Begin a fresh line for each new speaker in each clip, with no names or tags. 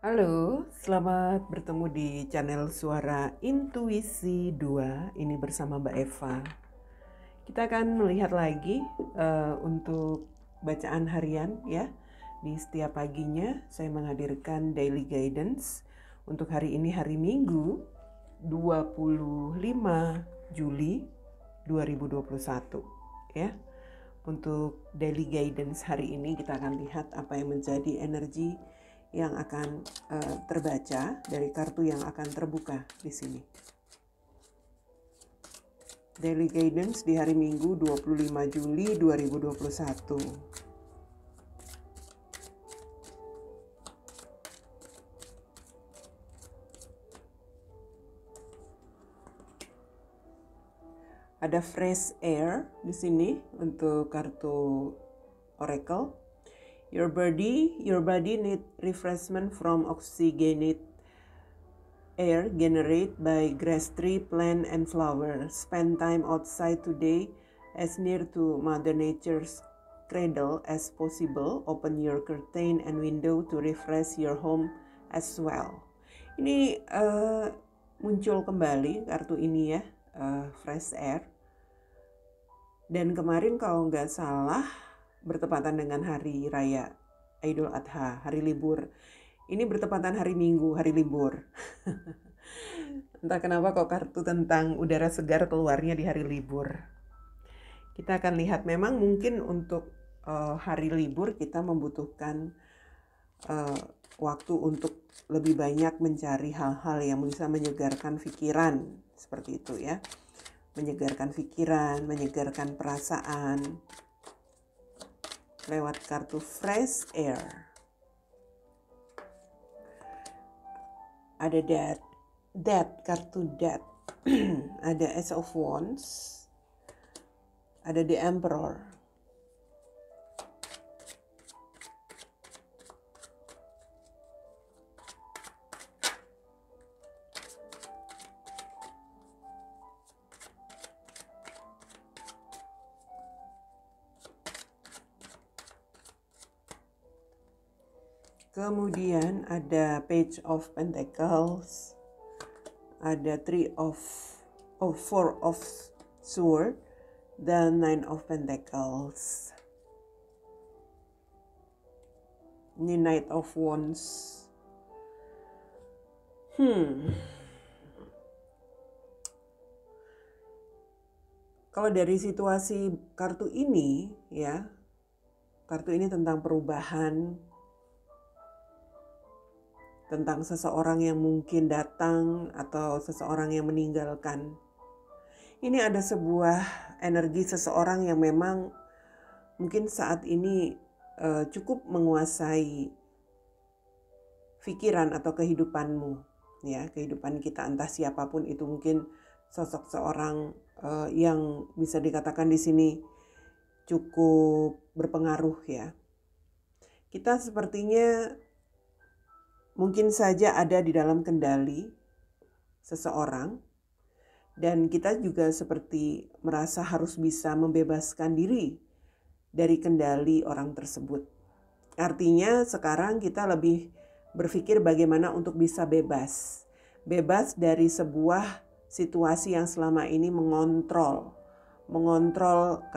Halo, selamat bertemu di channel Suara Intuisi 2. Ini bersama Mbak Eva. Kita akan melihat lagi untuk bacaan harian ya. Di setiap paginya saya menghadirkan daily guidance. Untuk hari ini hari Minggu 25 Juli 2021 ya. Untuk daily guidance hari ini kita akan lihat apa yang menjadi energi yang akan terbaca dari kartu yang akan terbuka di sini. Daily guidance di hari Minggu 25 Juli 2021. Ada fresh air di sini untuk kartu oracle. Your body need refreshment from oxygenated air generated by grass, tree, plant, and flower. Spend time outside today as near to Mother Nature's cradle as possible. Open your curtain and window to refresh your home as well. Ini muncul kembali kartu ini ya, fresh air. Dan kemarin kalau nggak salah bertepatan dengan hari raya Idul Adha, hari libur. Ini bertepatan hari Minggu, hari libur. Entah kenapa kok kartu tentang udara segar keluarnya di hari libur. Kita akan lihat memang mungkin untuk hari libur kita membutuhkan waktu untuk lebih banyak mencari hal-hal yang bisa menyegarkan pikiran. Seperti itu ya. Menyegarkan pikiran, menyegarkan perasaan. Lewat kartu fresh air. Ada kartu death. Ada Ace of Wands. Ada The Emperor. Kemudian ada Page of Pentacles, ada Four of Swords, dan Nine of Pentacles. Ini Knight of Wands. Kalau dari situasi kartu ini ya, kartu ini tentang perubahan, tentang seseorang yang mungkin datang atau seseorang yang meninggalkan. Ini ada sebuah energi seseorang yang memang mungkin saat ini cukup menguasai pikiran atau kehidupanmu, ya, kehidupan kita, entah siapapun itu, mungkin sosok seorang yang bisa dikatakan di sini cukup berpengaruh ya. Kita sepertinya mungkin saja ada di dalam kendali seseorang, dan kita juga seperti merasa harus bisa membebaskan diri dari kendali orang tersebut. Artinya sekarang kita lebih berpikir bagaimana untuk bisa bebas dari sebuah situasi yang selama ini mengontrol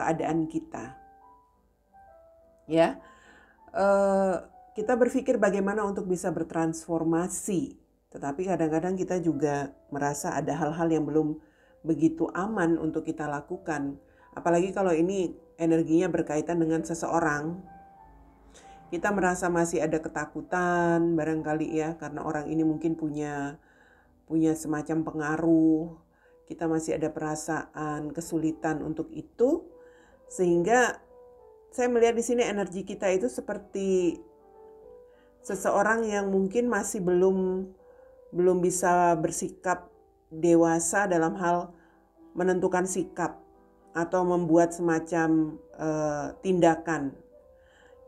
keadaan kita. Ya. Kita berpikir bagaimana untuk bisa bertransformasi, tetapi kadang-kadang kita juga merasa ada hal-hal yang belum begitu aman untuk kita lakukan. Apalagi kalau ini energinya berkaitan dengan seseorang, kita merasa masih ada ketakutan barangkali ya, karena orang ini mungkin punya semacam pengaruh. Kita masih ada perasaan kesulitan untuk itu, sehingga saya melihat di sini energi kita itu seperti seseorang yang mungkin masih belum bisa bersikap dewasa dalam hal menentukan sikap atau membuat semacam tindakan,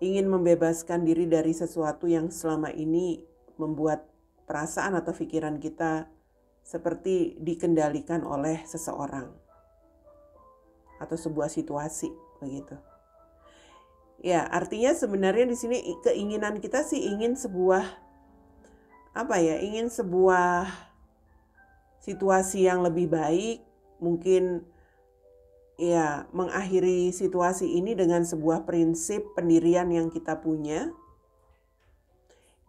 ingin membebaskan diri dari sesuatu yang selama ini membuat perasaan atau pikiran kita seperti dikendalikan oleh seseorang atau sebuah situasi begitu. Ya, artinya sebenarnya di sini keinginan kita sih ingin sebuah ingin sebuah situasi yang lebih baik, mungkin ya mengakhiri situasi ini dengan sebuah prinsip pendirian yang kita punya.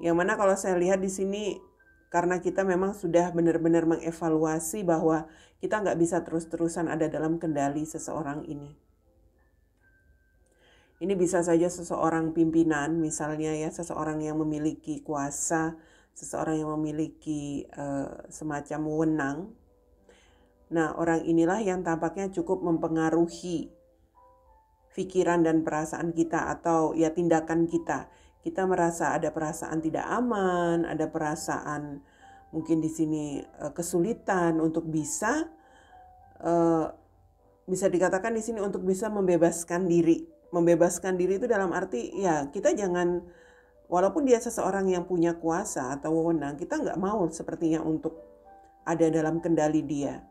Yang mana kalau saya lihat di sini, karena kita memang sudah benar-benar mengevaluasi bahwa kita nggak bisa terus-terusan ada dalam kendali seseorang ini. Ini bisa saja seseorang pimpinan, misalnya ya, seseorang yang memiliki kuasa, seseorang yang memiliki semacam wewenang. Nah, orang inilah yang tampaknya cukup mempengaruhi pikiran dan perasaan kita atau ya tindakan kita. Kita merasa ada perasaan tidak aman, ada perasaan mungkin di sini kesulitan untuk bisa dikatakan di sini untuk bisa membebaskan diri. Membebaskan diri itu dalam arti ya kita jangan, walaupun dia seseorang yang punya kuasa atau wewenang, kita nggak mau sepertinya untuk ada dalam kendali dia.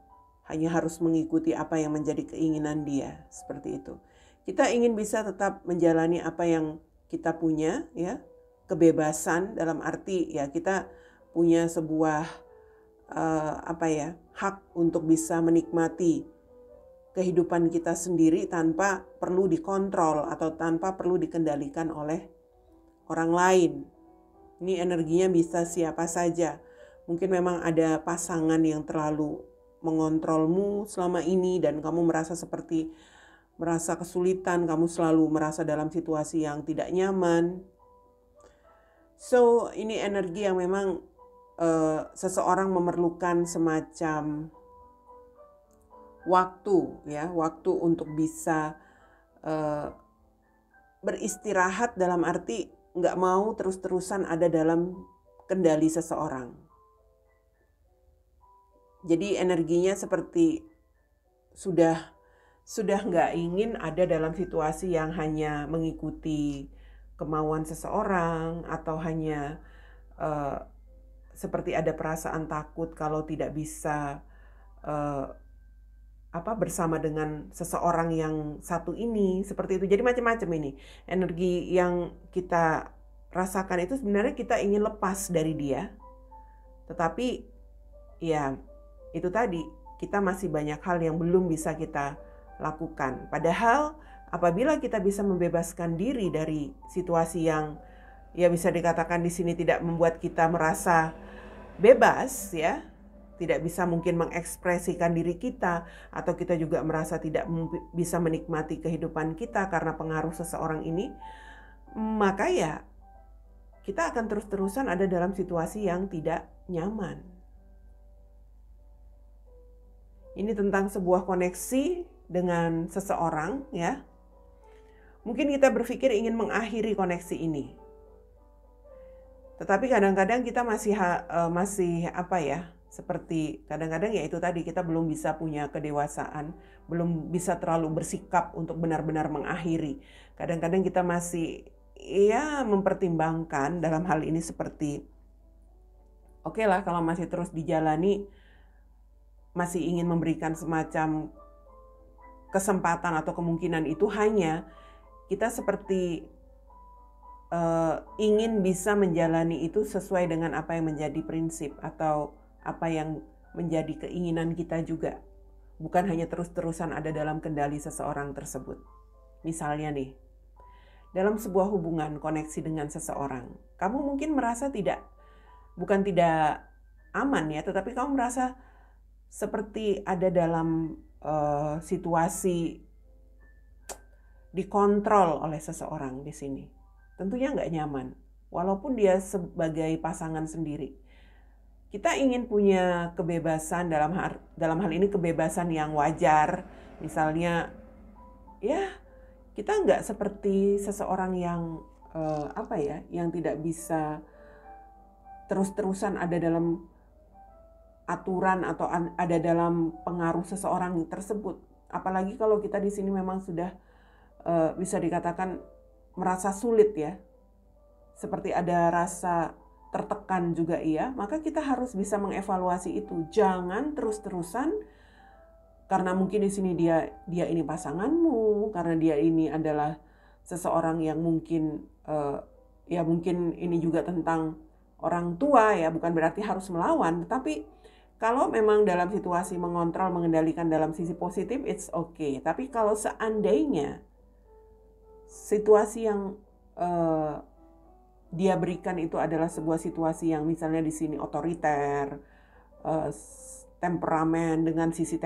Hanya harus mengikuti apa yang menjadi keinginan dia, seperti itu. Kita ingin bisa tetap menjalani apa yang kita punya, ya, kebebasan dalam arti ya kita punya sebuah hak untuk bisa menikmati kehidupan kita sendiri tanpa perlu dikontrol atau tanpa perlu dikendalikan oleh orang lain. Ini energinya bisa siapa saja. Mungkin memang ada pasangan yang terlalu mengontrolmu selama ini dan kamu merasa kesulitan, kamu selalu merasa dalam situasi yang tidak nyaman. So, ini energi yang memang seseorang memerlukan semacam waktu untuk bisa beristirahat dalam arti nggak mau terus-terusan ada dalam kendali seseorang. Jadi energinya seperti sudah nggak ingin ada dalam situasi yang hanya mengikuti kemauan seseorang atau hanya seperti ada perasaan takut kalau tidak bisa bersama dengan seseorang yang satu ini, seperti itu. Jadi macam-macam ini. Energi yang kita rasakan itu sebenarnya kita ingin lepas dari dia. Tetapi ya itu tadi, kita masih banyak hal yang belum bisa kita lakukan. Padahal apabila kita bisa membebaskan diri dari situasi yang ya bisa dikatakan di sini tidak membuat kita merasa bebas, ya, tidak bisa mungkin mengekspresikan diri kita, atau kita juga merasa tidak bisa menikmati kehidupan kita karena pengaruh seseorang ini, maka ya kita akan terus-terusan ada dalam situasi yang tidak nyaman. Ini tentang sebuah koneksi dengan seseorang, ya. Mungkin kita berpikir ingin mengakhiri koneksi ini. Tetapi kadang-kadang kita masih seperti kadang-kadang ya itu tadi, kita belum bisa punya kedewasaan, belum bisa terlalu bersikap untuk benar-benar mengakhiri. Kadang-kadang kita masih mempertimbangkan dalam hal ini seperti oke lah kalau masih terus dijalani, masih ingin memberikan semacam kesempatan atau kemungkinan itu, hanya kita seperti ingin bisa menjalani itu sesuai dengan apa yang menjadi prinsip atau apa yang menjadi keinginan kita juga. Bukan hanya terus-terusan ada dalam kendali seseorang tersebut. Misalnya nih, dalam sebuah hubungan koneksi dengan seseorang, kamu mungkin merasa bukan tidak aman ya, tetapi kamu merasa seperti ada dalam situasi dikontrol oleh seseorang di sini. Tentunya nggak nyaman, walaupun dia sebagai pasangan sendiri. Kita ingin punya kebebasan dalam hal ini kebebasan yang wajar. Misalnya, ya kita nggak seperti seseorang yang yang tidak bisa terus-terusan ada dalam aturan atau ada dalam pengaruh seseorang tersebut. Apalagi kalau kita di sini memang sudah bisa dikatakan merasa sulit ya, seperti ada rasa tertekan juga maka kita harus bisa mengevaluasi itu. Jangan terus-terusan karena mungkin di sini dia ini pasanganmu, karena dia ini adalah seseorang yang mungkin mungkin ini juga tentang orang tua ya, bukan berarti harus melawan, tetapi kalau memang dalam situasi mengontrol, mengendalikan dalam sisi positif, it's okay. Tapi kalau seandainya situasi yang dia berikan itu adalah sebuah situasi yang misalnya di sini otoriter, temperamen dengan sisi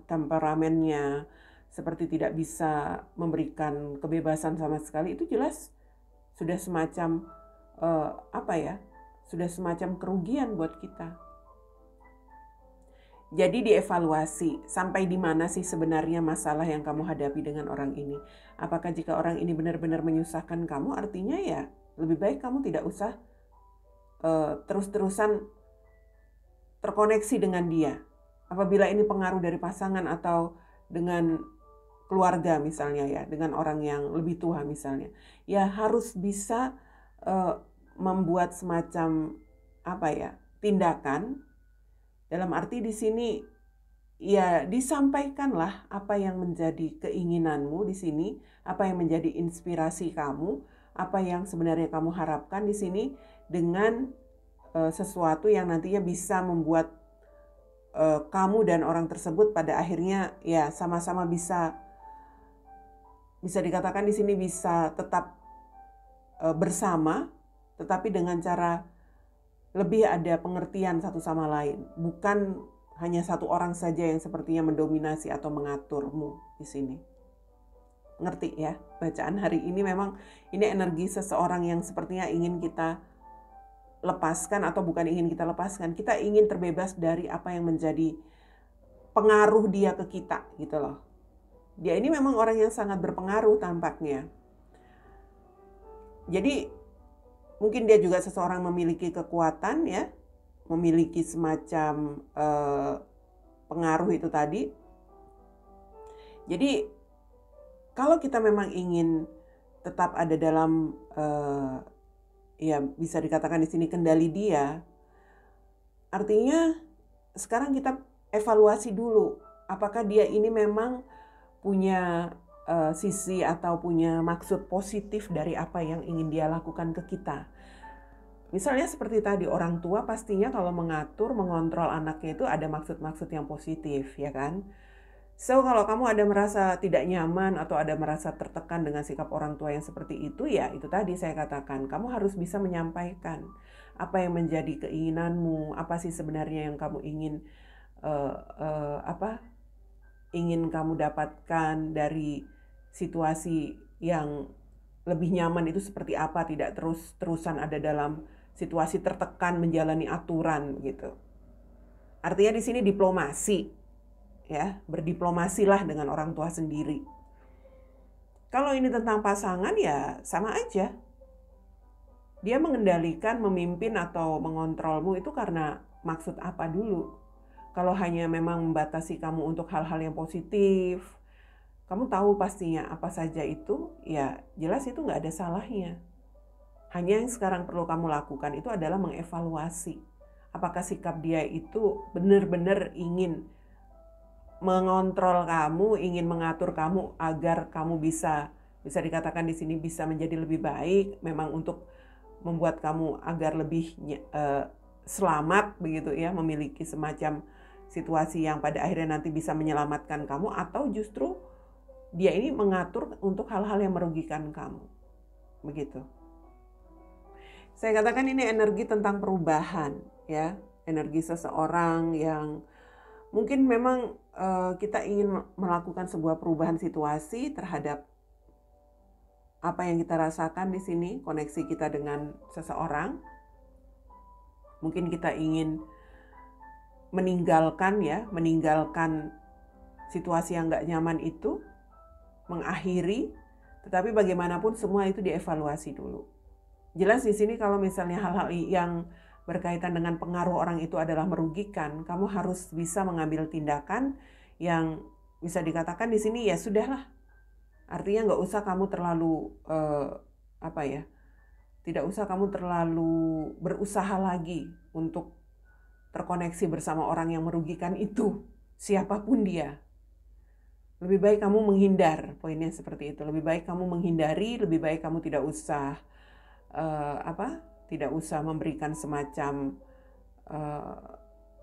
temperamennya, seperti tidak bisa memberikan kebebasan sama sekali, itu jelas sudah semacam sudah semacam kerugian buat kita. Jadi dievaluasi sampai di mana sih sebenarnya masalah yang kamu hadapi dengan orang ini. Apakah jika orang ini benar-benar menyusahkan kamu, artinya ya lebih baik kamu tidak usah terus-terusan terkoneksi dengan dia. Apabila ini pengaruh dari pasangan atau dengan keluarga misalnya ya, dengan orang yang lebih tua misalnya, ya harus bisa membuat semacam tindakan. Dalam arti di sini ya disampaikanlah apa yang menjadi keinginanmu di sini, apa yang menjadi inspirasi kamu, apa yang sebenarnya kamu harapkan di sini dengan sesuatu yang nantinya bisa membuat kamu dan orang tersebut pada akhirnya ya sama-sama bisa dikatakan di sini bisa tetap bersama, tetapi dengan cara lebih ada pengertian satu sama lain, bukan hanya satu orang saja yang sepertinya mendominasi atau mengaturmu di sini. Ngerti ya? Bacaan hari ini memang ini energi seseorang yang sepertinya ingin kita lepaskan, atau bukan ingin kita lepaskan, kita ingin terbebas dari apa yang menjadi pengaruh dia ke kita gitu loh. Dia ini memang orang yang sangat berpengaruh tampaknya. Jadi mungkin dia juga seseorang memiliki kekuatan ya, memiliki semacam pengaruh itu tadi. Jadi kalau kita memang ingin tetap ada dalam ya bisa dikatakan di sini kendali dia, artinya sekarang kita evaluasi dulu apakah dia ini memang punya sisi atau punya maksud positif dari apa yang ingin dia lakukan ke kita. Misalnya seperti tadi, orang tua pastinya kalau mengatur, mengontrol anaknya itu ada maksud-maksud yang positif, ya kan? So, kalau kamu ada merasa tidak nyaman atau ada merasa tertekan dengan sikap orang tua yang seperti itu, ya itu tadi saya katakan, kamu harus bisa menyampaikan apa yang menjadi keinginanmu, apa sih sebenarnya yang kamu ingin ingin kamu dapatkan dari situasi yang lebih nyaman itu seperti apa, tidak terus-terusan ada dalam situasi tertekan menjalani aturan gitu. Artinya di sini diplomasi ya, berdiplomasilah dengan orang tua sendiri. Kalau ini tentang pasangan ya sama aja. Dia mengendalikan, memimpin atau mengontrolmu itu karena maksud apa dulu? Kalau hanya memang membatasi kamu untuk hal-hal yang positif, kamu tahu pastinya apa saja itu, ya jelas itu nggak ada salahnya. Hanya yang sekarang perlu kamu lakukan itu adalah mengevaluasi. Apakah sikap dia itu benar-benar ingin mengontrol kamu, ingin mengatur kamu agar kamu bisa dikatakan di sini bisa menjadi lebih baik, memang untuk membuat kamu agar lebih selamat begitu ya, memiliki semacam situasi yang pada akhirnya nanti bisa menyelamatkan kamu, atau justru dia ini mengatur untuk hal-hal yang merugikan kamu. Begitu. Saya katakan ini energi tentang perubahan ya, energi seseorang yang mungkin memang kita ingin melakukan sebuah perubahan situasi terhadap apa yang kita rasakan di sini, koneksi kita dengan seseorang. Mungkin kita ingin meninggalkan situasi yang nggak nyaman itu, mengakhiri, tetapi bagaimanapun semua itu dievaluasi dulu. Jelas di sini kalau misalnya hal-hal yang berkaitan dengan pengaruh orang itu adalah merugikan, kamu harus bisa mengambil tindakan yang bisa dikatakan di sini ya sudahlah. Artinya nggak usah kamu terlalu tidak usah kamu terlalu berusaha lagi untuk terkoneksi bersama orang yang merugikan itu, siapapun dia. Lebih baik kamu menghindar, poinnya seperti itu. Lebih baik kamu menghindari, lebih baik kamu tidak usah tidak usah memberikan semacam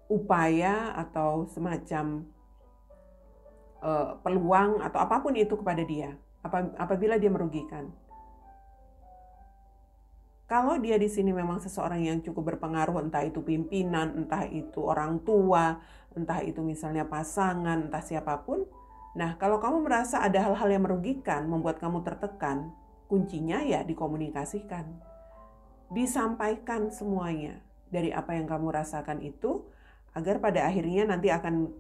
upaya atau semacam peluang atau apapun itu kepada dia apabila dia merugikan. Kalau dia di sini memang seseorang yang cukup berpengaruh, entah itu pimpinan, entah itu orang tua, entah itu misalnya pasangan, entah siapapun. Nah, kalau kamu merasa ada hal-hal yang merugikan, membuat kamu tertekan, kuncinya ya dikomunikasikan. Disampaikan semuanya dari apa yang kamu rasakan itu, agar pada akhirnya nanti akan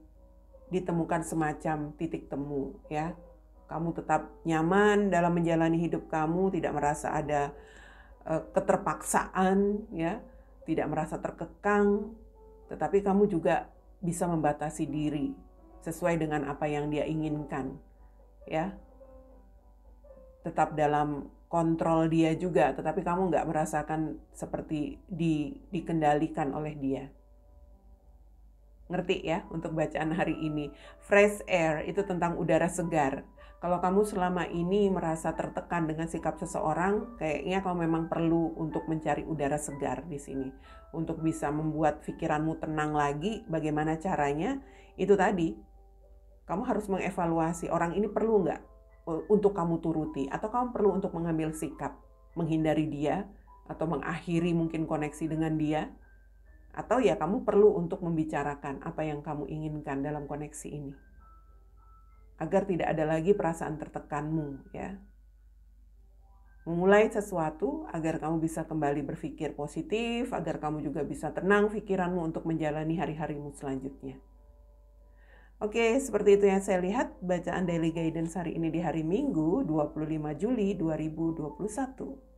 ditemukan semacam titik temu, ya. Kamu tetap nyaman dalam menjalani hidup kamu, tidak merasa ada keterpaksaan, ya, tidak merasa terkekang, tetapi kamu juga bisa membatasi diri sesuai dengan apa yang dia inginkan, ya. Tetap dalam kontrol dia juga, tetapi kamu nggak merasakan seperti dikendalikan oleh dia. Ngerti ya untuk bacaan hari ini. Fresh air itu tentang udara segar. Kalau kamu selama ini merasa tertekan dengan sikap seseorang, kayaknya kamu memang perlu untuk mencari udara segar di sini. Untuk bisa membuat pikiranmu tenang lagi, bagaimana caranya? Itu tadi, kamu harus mengevaluasi orang ini perlu nggak untuk kamu turuti, atau kamu perlu untuk mengambil sikap, menghindari dia, atau mengakhiri mungkin koneksi dengan dia, atau ya kamu perlu untuk membicarakan apa yang kamu inginkan dalam koneksi ini. Agar tidak ada lagi perasaan tertekanmu, ya. Memulai sesuatu agar kamu bisa kembali berpikir positif, agar kamu juga bisa tenang pikiranmu untuk menjalani hari-harimu selanjutnya. Oke, seperti itu yang saya lihat bacaan Daily Guidance hari ini di hari Minggu 25 Juli 2021.